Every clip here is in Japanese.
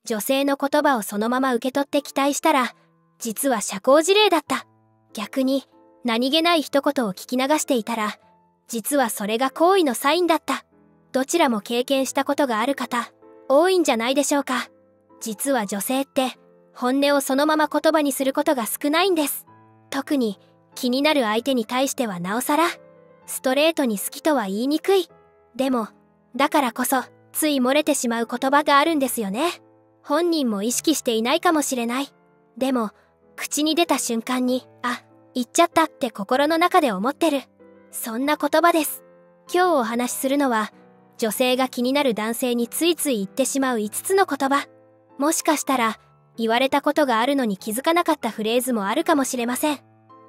女性の言葉をそのまま受け取って期待したら、実は社交辞令だった。逆に、何気ない一言を聞き流していたら、実はそれが好意のサインだった。どちらも経験したことがある方、多いんじゃないでしょうか。実は女性って、本音をそのまま言葉にすることが少ないんです。特に、気になる相手に対してはなおさら、ストレートに好きとは言いにくい。でも、だからこそ、つい漏れてしまう言葉があるんですよね。本人も意識していないかもしれない。でも、口に出た瞬間に、あ、言っちゃったって心の中で思ってる。そんな言葉です。今日お話しするのは、女性が気になる男性についつい言ってしまう5つの言葉。もしかしたら、言われたことがあるのに気づかなかったフレーズもあるかもしれません。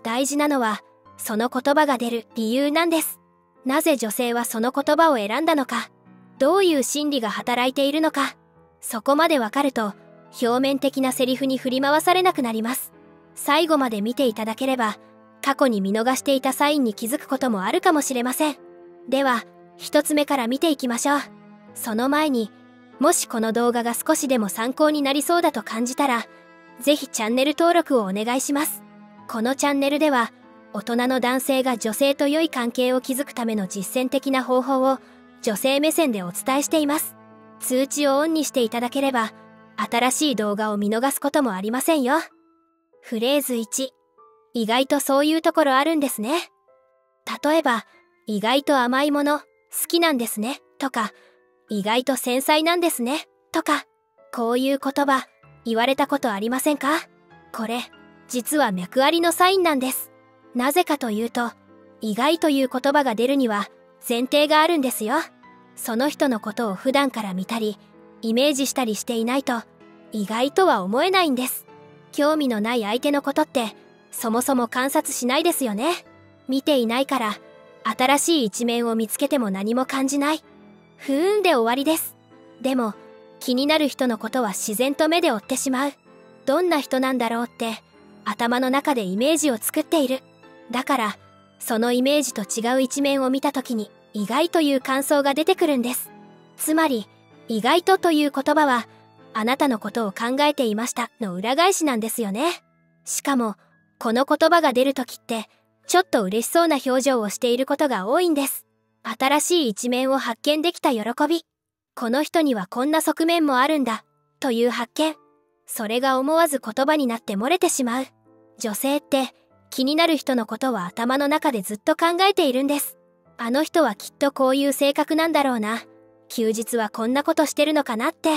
大事なのは、その言葉が出る理由なんです。なぜ女性はその言葉を選んだのか、どういう心理が働いているのか、そこまでわかると、表面的なセリフに振り回されなくなります。最後まで見ていただければ、過去に見逃していたサインに気づくこともあるかもしれません。では、一つ目から見ていきましょう。その前に、もしこの動画が少しでも参考になりそうだと感じたら、ぜひチャンネル登録をお願いします。このチャンネルでは、大人の男性が女性と良い関係を築くための実践的な方法を女性目線でお伝えしています。通知をオンにしていただければ、新しい動画を見逃すこともありませんよ。フレーズ1。意外とそういうところあるんですね。例えば、意外と甘いもの好きなんですねとか、意外と繊細なんですねとか、こういう言葉言われたことありませんか？これ、実は脈ありのサインなんです。なぜかというと、意外という言葉が出るには前提があるんですよ。その人のことを普段から見たり、イメージしたりしていないと、意外とは思えないんです。興味のない相手のことって、そもそも観察しないですよね。見ていないから、新しい一面を見つけても何も感じない。ふーんで終わりです。でも、気になる人のことは自然と目で追ってしまう。どんな人なんだろうって、頭の中でイメージを作っている。だから、そのイメージと違う一面を見たときに、意外という感想が出てくるんです。つまり、意外という言葉は、あなたのことを考えていましたの裏返しなんですよね。しかも、この言葉が出るときって、ちょっと嬉しそうな表情をしていることが多いんです。新しい一面を発見できた喜び。この人にはこんな側面もあるんだ、という発見。それが思わず言葉になって漏れてしまう。女性って、気になる人のことは頭の中でずっと考えているんです。あの人はきっとこういう性格なんだろうな。休日はこんなことしてるのかなって、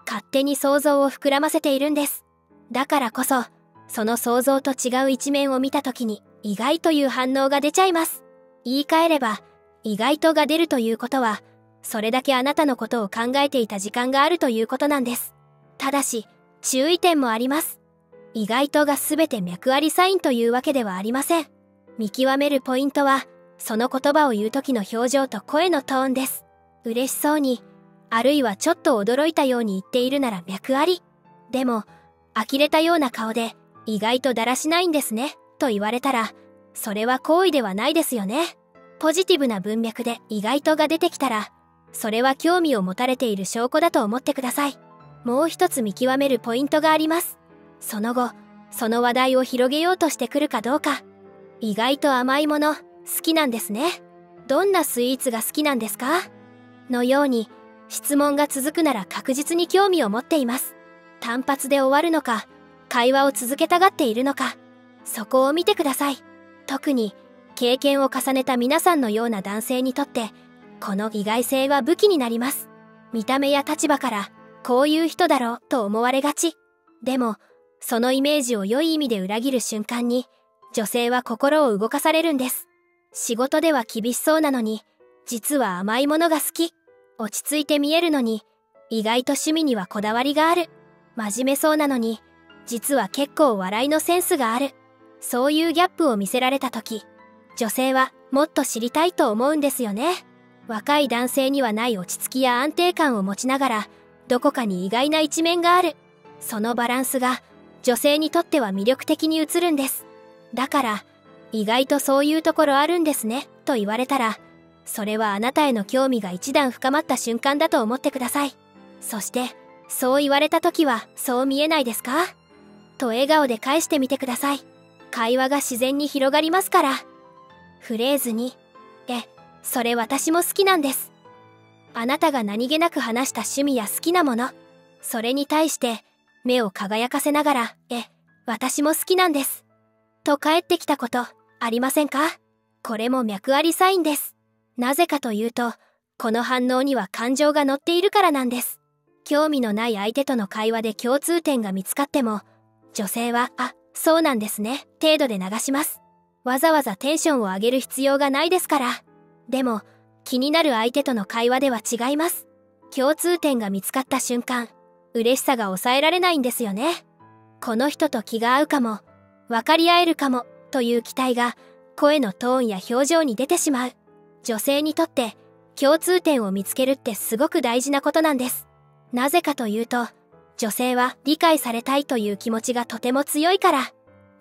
勝手に想像を膨らませているんです。だからこそ、その想像と違う一面を見たときに、意外という反応が出ちゃいます。言い換えれば、意外とが出るということは、それだけあなたのことを考えていた時間があるということなんです。ただし、注意点もあります。意外とが全て脈ありサインというわけではありません。見極めるポイントは、その言葉を言う時の表情と声のトーンです。嬉しそうに、あるいはちょっと驚いたように言っているなら脈あり。でも、呆れたような顔で、意外とだらしないんですね、と言われたら、それは好意ではないですよね。ポジティブな文脈で意外とが出てきたら、それは興味を持たれている証拠だと思ってください。もう一つ見極めるポイントがあります。その後、その話題を広げようとしてくるかどうか。意外と甘いもの、好きなんですね。どんなスイーツが好きなんですか？のように、質問が続くなら確実に興味を持っています。単発で終わるのか、会話を続けたがっているのか、そこを見てください。特に、経験を重ねた皆さんのような男性にとって、この意外性は武器になります。見た目や立場から、こういう人だろうと思われがち。でも、そのイメージを良い意味で裏切る瞬間に、女性は心を動かされるんです。仕事では厳しそうなのに、実は甘いものが好き。落ち着いて見えるのに、意外と趣味にはこだわりがある。真面目そうなのに、実は結構笑いのセンスがある。そういうギャップを見せられたとき、女性はもっと知りたいと思うんですよね。若い男性にはない落ち着きや安定感を持ちながら、どこかに意外な一面がある。そのバランスが、女性にとっては魅力的に映るんです。だから、意外とそういうところあるんですね、と言われたら、それはあなたへの興味が一段深まった瞬間だと思ってください。そして、そう言われた時はそう見えないですか？と笑顔で返してみてください。会話が自然に広がりますから。フレーズ2、それ私も好きなんです。あなたが何気なく話した趣味や好きなもの、それに対して目を輝かせながら、私も好きなんです。と返ってきたことありませんか？これも脈ありサインです。なぜかというと、この反応には感情が乗っているからなんです。興味のない相手との会話で共通点が見つかっても、女性は、そうなんですね、程度で流します。わざわざテンションを上げる必要がないですから。でも、気になる相手との会話では違います。共通点が見つかった瞬間、嬉しさが抑えられないんですよね。この人と気が合うかも、分かり合えるかも、という期待が、声のトーンや表情に出てしまう。女性にとって、共通点を見つけるってすごく大事なことなんです。なぜかというと、女性は理解されたいという気持ちがとても強いから。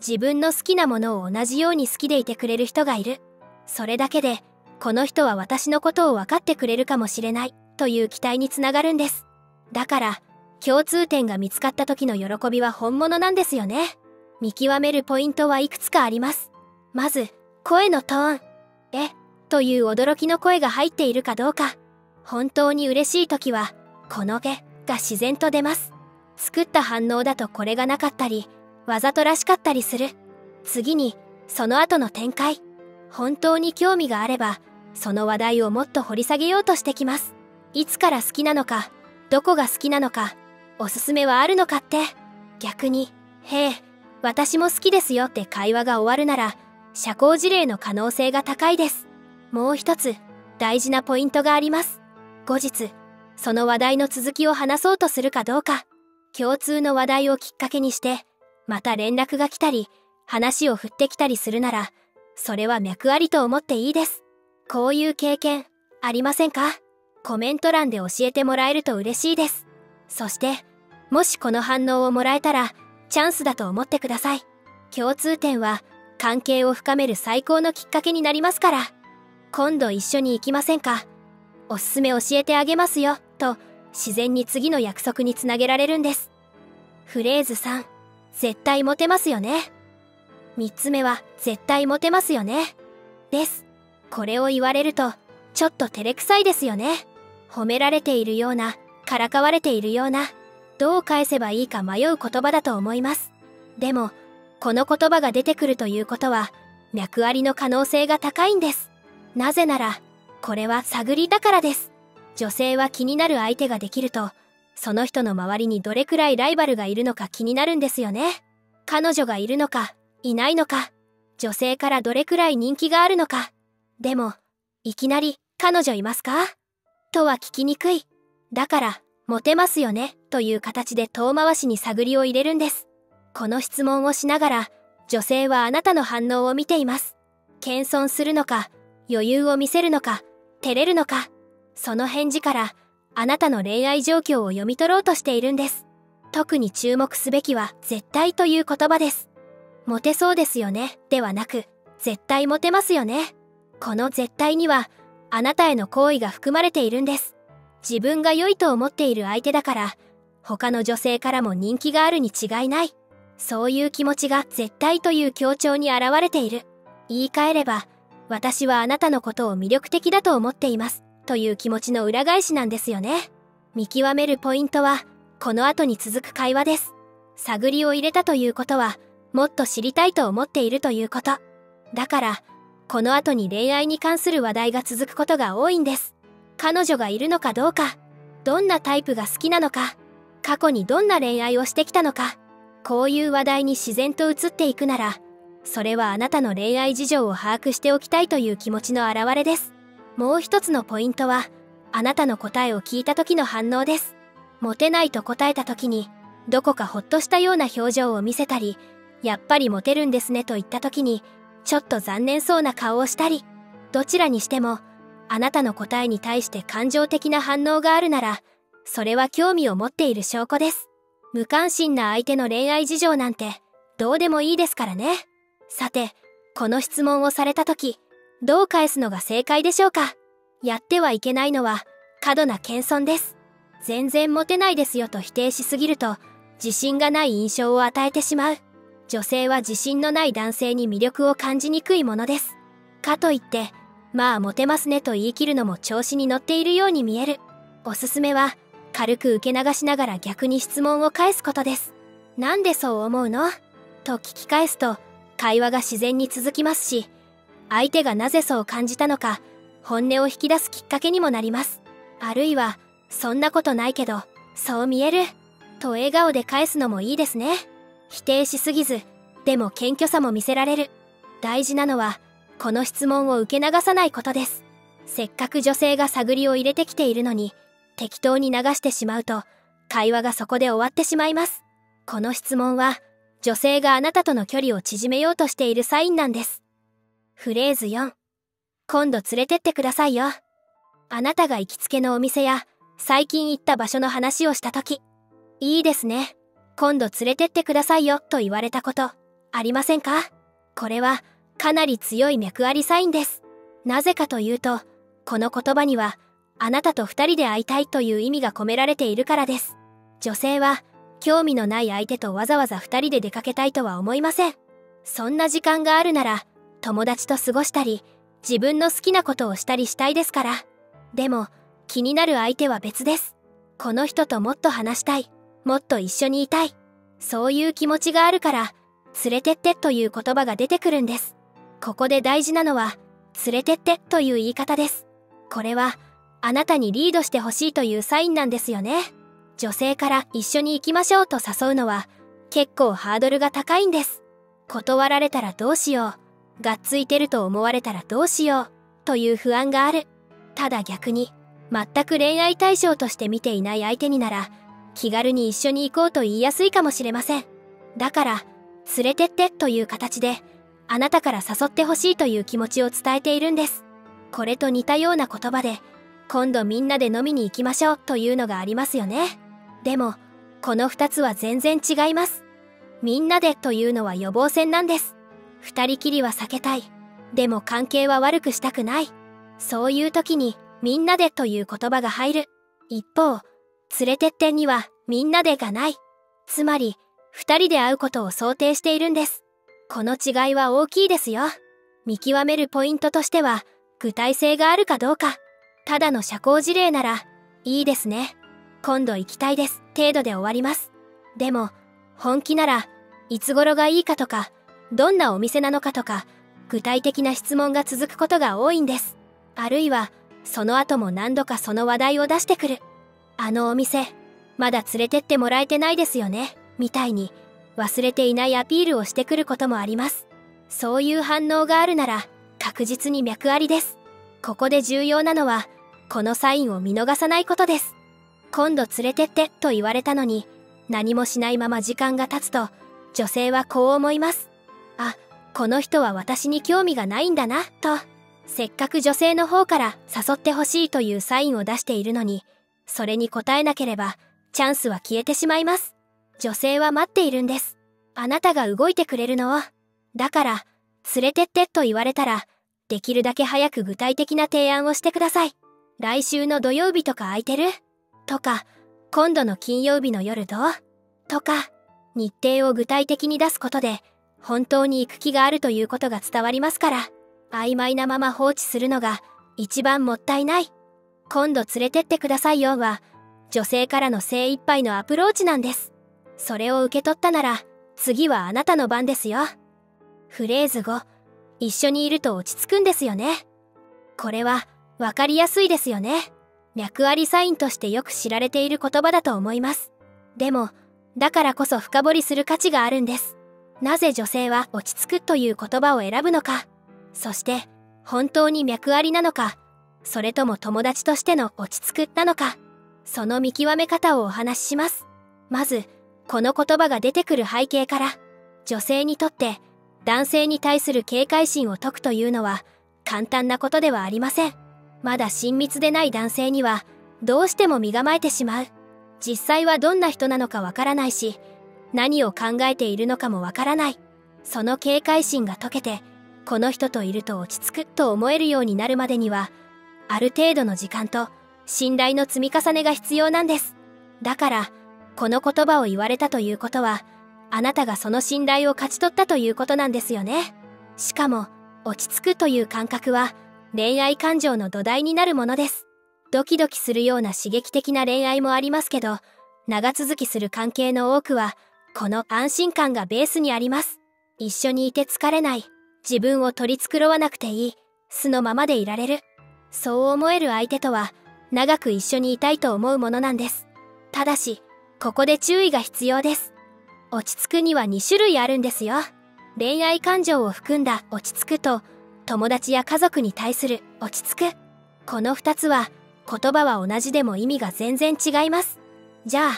自分の好きなものを同じように好きでいてくれる人がいる。それだけで、この人は私のことを分かってくれるかもしれないという期待につながるんです。だから、共通点が見つかった時の喜びは本物なんですよね。見極めるポイントはいくつかあります。まず、声のトーン。という驚きの声が入っているかどうか。本当に嬉しい時は、このが自然と出ます。作った反応だとこれがなかったり、わざとらしかったりする。次に、その後の展開。本当に興味があれば、その話題をもっと掘り下げようとしてきます。いつから好きなのか、どこが好きなのか、おすすめはあるのかって。逆に、私も好きですよって会話が終わるなら、社交辞令の可能性が高いです。もう一つ、大事なポイントがあります。後日、その話題の続きを話そうとするかどうか。共通の話題をきっかけにして、また連絡が来たり、話を振ってきたりするなら、それは脈ありと思っていいです。こういう経験、ありませんか？コメント欄で教えてもらえると嬉しいです。そして、もしこの反応をもらえたら、チャンスだと思ってください。共通点は、関係を深める最高のきっかけになりますから。今度一緒に行きませんか？おすすめ教えてあげますよ、と、自然に次の約束につなげられるんです。フレーズ3、絶対モテますよね。3つ目は、絶対モテますよね。です。これを言われると、ちょっと照れくさいですよね。褒められているような、からかわれているような、どう返せばいいか迷う言葉だと思います。でも、この言葉が出てくるということは、脈ありの可能性が高いんです。なぜなら、これは探りだからです。女性は気になる相手ができると、その人の周りにどれくらいライバルがいるのか気になるんですよね。彼女がいるのか、いないのか、女性からどれくらい人気があるのか。でも、いきなり、彼女いますか？とは聞きにくい。だから、モテますよね、という形で遠回しに探りを入れるんです。この質問をしながら、女性はあなたの反応を見ています。謙遜するのか、余裕を見せるのか、照れるのか。その返事から、あなたの恋愛状況を読み取ろうとしているんです。特に注目すべきは、絶対という言葉です。モテそうですよね、ではなく、絶対モテますよね。この絶対には、あなたへの好意が含まれているんです。自分が良いと思っている相手だから、他の女性からも人気があるに違いない。そういう気持ちが絶対という強調に現れている。言い換えれば、私はあなたのことを魅力的だと思っています。という気持ちの裏返しなんですよね。見極めるポイントは、この後に続く会話です。探りを入れたということは、もっと知りたいと思っているということ。だから、この後に恋愛に関する話題が続くことが多いんです。彼女がいるのかどうか、どんなタイプが好きなのか、過去にどんな恋愛をしてきたのか、こういう話題に自然と移っていくなら、それはあなたの恋愛事情を把握しておきたいという気持ちの表れです。もう一つのポイントは、あなたの答えを聞いた時の反応です。モテないと答えた時に、どこかほっとしたような表情を見せたり、やっぱりモテるんですねと言った時に、ちょっと残念そうな顔をしたり、どちらにしても、あなたの答えに対して感情的な反応があるなら、それは興味を持っている証拠です。無関心な相手の恋愛事情なんて、どうでもいいですからね。さて、この質問をされた時、どう返すのが正解でしょうか？やってはいけないのは、過度な謙遜です。全然モテないですよと否定しすぎると、自信がない印象を与えてしまう。女性は自信のない男性に魅力を感じにくいものです。かといって、まあモテますねと言い切るのも調子に乗っているように見える。おすすめは、軽く受け流しながら逆に質問を返すことです。なんでそう思うの？と聞き返すと、会話が自然に続きますし、相手がなぜそう感じたのか、本音を引き出すきっかけにもなります。あるいは、そんなことないけど、そう見える。と笑顔で返すのもいいですね。否定しすぎず、でも謙虚さも見せられる。大事なのは、この質問を受け流さないことです。せっかく女性が探りを入れてきているのに、適当に流してしまうと、会話がそこで終わってしまいます。この質問は、女性があなたとの距離を縮めようとしているサインなんです。フレーズ4。今度連れてってくださいよ。あなたが行きつけのお店や、最近行った場所の話をしたとき、いいですね。今度連れてってくださいよと言われたこと、ありませんか？これは、かなり強い脈ありサインです。なぜかというと、この言葉には、あなたと二人で会いたいという意味が込められているからです。女性は、興味のない相手とわざわざ二人で出かけたいとは思いません。そんな時間があるなら、友達と過ごしたり、自分の好きなことをしたりしたいですから。でも、気になる相手は別です。この人ともっと話したい。もっと一緒にいたい。そういう気持ちがあるから、連れてってという言葉が出てくるんです。ここで大事なのは、連れてってという言い方です。これは、あなたにリードしてほしいというサインなんですよね。女性から一緒に行きましょうと誘うのは、結構ハードルが高いんです。断られたらどうしよう。がっついてると思われたらどうしよう。という不安がある。ただ逆に、全く恋愛対象として見ていない相手になら、気軽に一緒に行こうと言いやすいかもしれません。だから、連れてってという形で、あなたから誘ってほしいという気持ちを伝えているんです。これと似たような言葉で、今度みんなで飲みに行きましょうというのがありますよね。でも、この二つは全然違います。みんなでというのは予防線なんです。二人きりは避けたい。でも関係は悪くしたくない。そういう時に、みんなでという言葉が入る。一方、連れてってには、みんなでがない。つまり、二人で会うことを想定しているんです。この違いは大きいですよ。見極めるポイントとしては、具体性があるかどうか。ただの社交辞令なら、いいですね。今度行きたいです。程度で終わります。でも、本気なら、いつ頃がいいかとか、どんなお店なのかとか、具体的な質問が続くことが多いんです。あるいは、その後も何度かその話題を出してくる。あのお店、まだ連れてってもらえてないですよね、みたいに、忘れていないアピールをしてくることもあります。そういう反応があるなら、確実に脈ありです。ここで重要なのは、このサインを見逃さないことです。今度連れてってと言われたのに、何もしないまま時間が経つと、女性はこう思います。あ、この人は私に興味がないんだな、と。せっかく女性の方から誘ってほしいというサインを出しているのに、それに応えなければ、チャンスは消えてしまいます。女性は待っているんです。あなたが動いてくれるのを。だから、連れてってと言われたら、できるだけ早く具体的な提案をしてください。来週の土曜日とか空いてる？とか、今度の金曜日の夜どう？とか、日程を具体的に出すことで、本当に行く気があるということが伝わりますから、曖昧なまま放置するのが一番もったいない。今度連れてってくださいよは、女性からの精一杯のアプローチなんです。それを受け取ったなら、次はあなたの番ですよ。フレーズ5、一緒にいると落ち着くんですよね。これは、わかりやすいですよね。脈ありサインとしてよく知られている言葉だと思います。でも、だからこそ深掘りする価値があるんです。なぜ女性は落ち着くという言葉を選ぶのか。そして、本当に脈ありなのか、それとも友達としての落ち着くなのか。その見極め方をお話しします。まず、この言葉が出てくる背景から、女性にとって男性に対する警戒心を解くというのは簡単なことではありません。まだ親密でない男性にはどうしても身構えてしまう。実際はどんな人なのかわからないし、何を考えているのかもわからない。その警戒心が解けて、この人といると落ち着くと思えるようになるまでには、ある程度の時間と信頼の積み重ねが必要なんです。だから、この言葉を言われたということは、あなたがその信頼を勝ち取ったということなんですよね。しかも、落ち着くという感覚は、恋愛感情の土台になるものです。ドキドキするような刺激的な恋愛もありますけど、長続きする関係の多くは、この安心感がベースにあります。一緒にいて疲れない、自分を取り繕わなくていい、素のままでいられる。そう思える相手とは、長く一緒にいたいと思うものなんです。ただし、ここで注意が必要です。落ち着くには2種類あるんですよ。恋愛感情を含んだ落ち着くと、友達や家族に対する落ち着く。この2つは、言葉は同じでも意味が全然違います。じゃあ、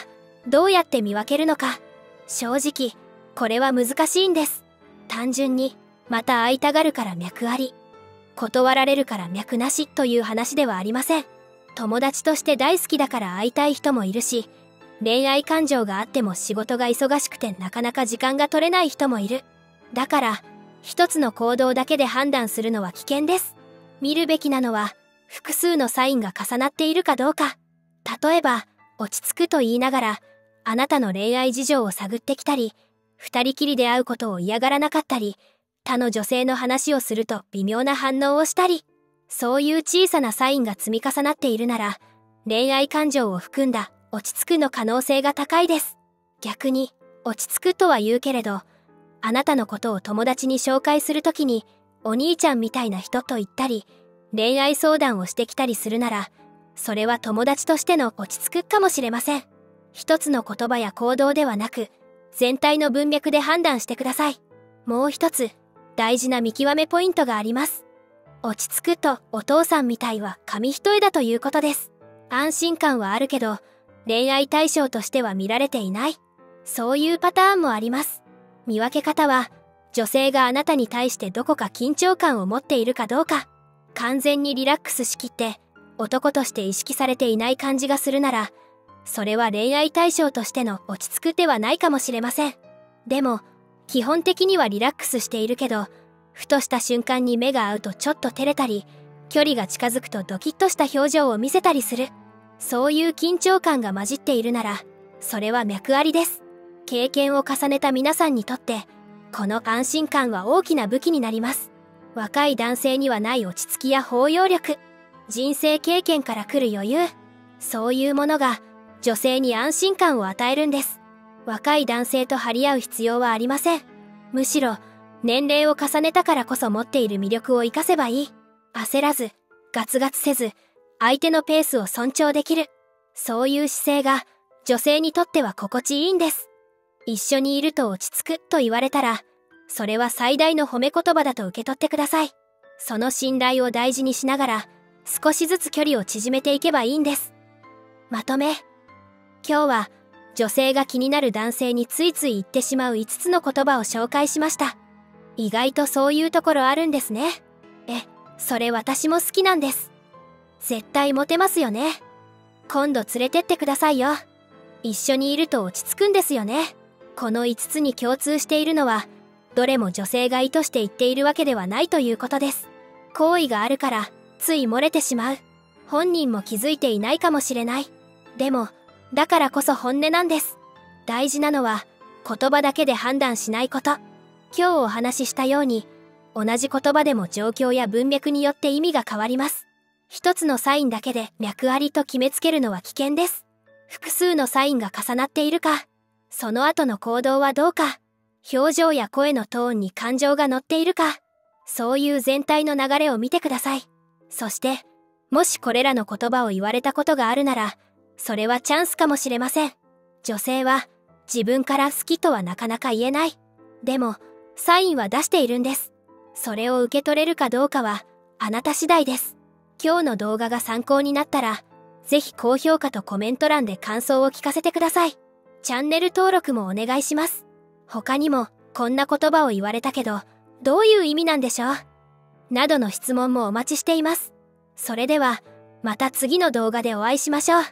どうやって見分けるのか。正直、これは難しいんです。単純に、また会いたがるから脈あり、断られるから脈なしという話ではありません。友達として大好きだから会いたい人もいるし、恋愛感情があっても仕事が忙しくてなかなか時間が取れない人もいる。だから、一つの行動だけで判断するのは危険です。見るべきなのは、複数のサインが重なっているかどうか。例えば、落ち着くと言いながら、あなたの恋愛事情を探ってきたり、二人きりで会うことを嫌がらなかったり、他の女性の話をすると微妙な反応をしたり、そういう小さなサインが積み重なっているなら、恋愛感情を含んだ落ち着くの可能性が高いです。逆に、落ち着くとは言うけれど、あなたのことを友達に紹介するときに、お兄ちゃんみたいな人と言ったり、恋愛相談をしてきたりするなら、それは友達としての落ち着くかもしれません。一つの言葉や行動ではなく、全体の文脈で判断してください。もう一つ、大事な見極めポイントがあります。落ち着くとお父さんみたいは紙一重だということです。安心感はあるけど、恋愛対象としては見られていない。そういうパターンもあります。見分け方は、女性があなたに対してどこか緊張感を持っているかどうか。完全にリラックスしきって、男として意識されていない感じがするなら、それは恋愛対象としての落ち着くではないかもしれません。でも、基本的にはリラックスしているけど、ふとした瞬間に目が合うとちょっと照れたり、距離が近づくとドキッとした表情を見せたりする。そういう緊張感が混じっているなら、それは脈ありです。経験を重ねた皆さんにとって、この安心感は大きな武器になります。若い男性にはない落ち着きや包容力、人生経験から来る余裕、そういうものが女性に安心感を与えるんです。若い男性と張り合う必要はありません。むしろ、年齢を重ねたからこそ持っている魅力を生かせばいい。焦らず、ガツガツせず、相手のペースを尊重できる。そういう姿勢が女性にとっては心地いいんです。一緒にいると落ち着くと言われたら、それは最大の褒め言葉だと受け取ってください。その信頼を大事にしながら、少しずつ距離を縮めていけばいいんです。まとめ。今日は、女性が気になる男性についつい言ってしまう5つの言葉を紹介しました。意外とそういうところあるんですね。それ私も好きなんです。絶対モテますよね。今度連れてってくださいよ。一緒にいると落ち着くんですよね。この5つに共通しているのは、どれも女性が意図して言っているわけではないということです。好意があるから、つい漏れてしまう。本人も気づいていないかもしれない。でも、だからこそ本音なんです。大事なのは、言葉だけで判断しないこと。今日お話ししたように、同じ言葉でも状況や文脈によって意味が変わります。一つのサインだけで脈ありと決めつけるのは危険です。複数のサインが重なっているか、その後の行動はどうか、表情や声のトーンに感情が乗っているか、そういう全体の流れを見てください。そして、もしこれらの言葉を言われたことがあるなら、それはチャンスかもしれません。女性は自分から好きとはなかなか言えない。でも、サインは出しているんです。それを受け取れるかどうかは、あなた次第です。今日の動画が参考になったら、ぜひ高評価とコメント欄で感想を聞かせてください。チャンネル登録もお願いします。他にも、こんな言葉を言われたけど、どういう意味なんでしょう？などの質問もお待ちしています。それでは、また次の動画でお会いしましょう。